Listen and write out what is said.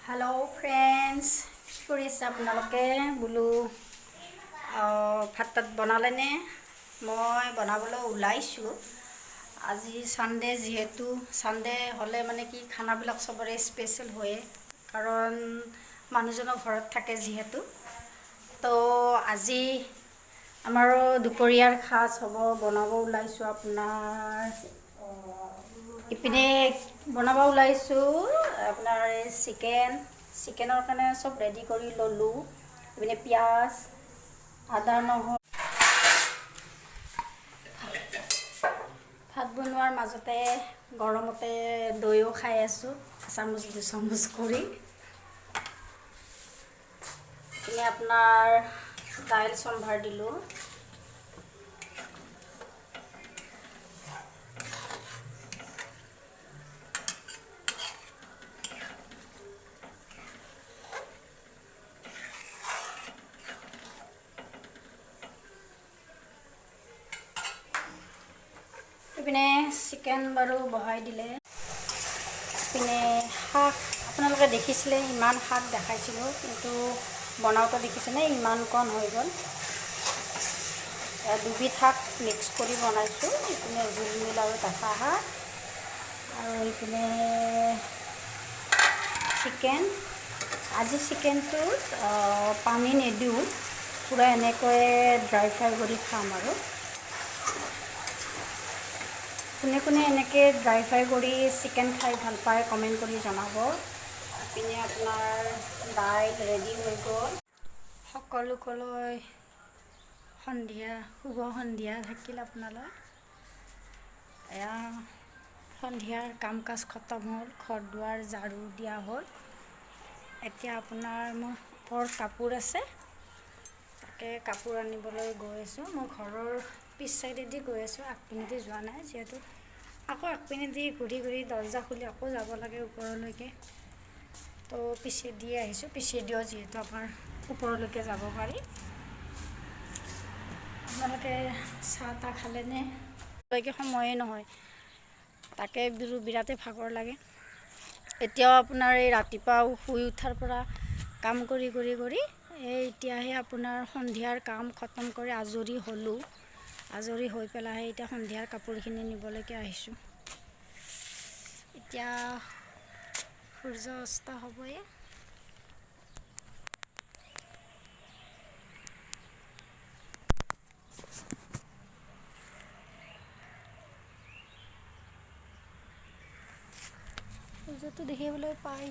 hello friends কৰিছে আপোনালোকে বোলো ভাত তাত বনালেনে মই বনাবলৈ ওলাইছোঁ আজি সানডে যেহেতু সানডে হলে মানে কি খানাবিলাক সবৰে স্পেশাল হয় কাৰণ মানুহজনৰ ঘৰত থাকে যেহেতু তো আজি আমাৰো দুপৰীয়াৰ খাজ হ'ব বনাব ওলাইছোঁ আপোনাৰ ইপিনে বনাব ওলাইছোঁ আপোনাৰ চিকেনৰ কাৰণে সব ৰেডি কৰি ললোঁ ইপিনে পিঁয়াজ আদা নহৰু ভাত বনোৱাৰ মাজতে গৰমতে দৈও খাই আছোঁ এচামুচ দুচামুচ কৰি ইপিনে আপোনাৰ দাইল সম্ভাৰ দিলোঁ ইপিনে চিকেন বাৰু বহাই দিলে ইপিনে শাক আপোনালোকে দেখিছিলে ইমান শাক দেখাইছিলোঁ কিন্তু বনাওঁতে দেখিছেনে ইমান কণ হৈ গ'ল দুবিধ শাক মিক্স কৰি বনাইছোঁ ইপিনে জুলমিল আৰু ডাঠা শাক আৰু ইপিনে চিকেন আজি চিকেনটো পানী নিদিওঁ পূৰা এনেকৈ ড্ৰাই ফ্ৰাই কৰি খাম আৰু কোনে কোনে এনেকৈ ড্ৰাই ফ্ৰাই কৰি চিকেন খাই ভাল পায় কমেণ্ট কৰি জনাব ইপিনে আপোনাৰ দাইল ৰেডি হৈ গ'ল সকলোকলৈ সন্ধিয়া শুভ সন্ধিয়া থাকিল আপোনালৈ এয়া সন্ধিয়াৰ কাম কাজ খতম হ'ল ঘৰ দুৱাৰ ঝাৰু দিয়া হ'ল এতিয়া আপোনাৰ মোৰ ওপৰত কাপোৰ আছে তাকে কাপোৰ আনিবলৈ গৈ আছোঁ মই ঘৰৰ পিছ চাইডেদি গৈ আছোঁ আগপিনেদি যোৱা নাই যিহেতু আকৌ আগপিনেদি ঘূৰি ঘূৰি দৰ্জা খুলি আকৌ যাব লাগে ওপৰলৈকে তো পিছেদি আহিছোঁ পিছেদিও যিহেতু আপোনাৰ ওপৰলৈকে যাব পাৰি আপোনালোকে চাহ তাহ খালেনে লৈকে সময়ে নহয় তাকে বিৰাটেই ভাগৰ লাগে এতিয়াও আপোনাৰ এই ৰাতিপুৱা শুই উঠাৰ পৰা কাম কৰি এতিয়াহে আপোনাৰ সন্ধিয়াৰ কাম খতম কৰি আজৰি হ'লোঁ আজৰি হৈ পেলাই এতিয়া সন্ধিয়াৰ কাপোৰখিনি নিবলৈকে আহিছোঁ এতিয়া সূৰ্য অস্ত হ'বয়ে সূৰ্যটো দেখিবলৈ পাই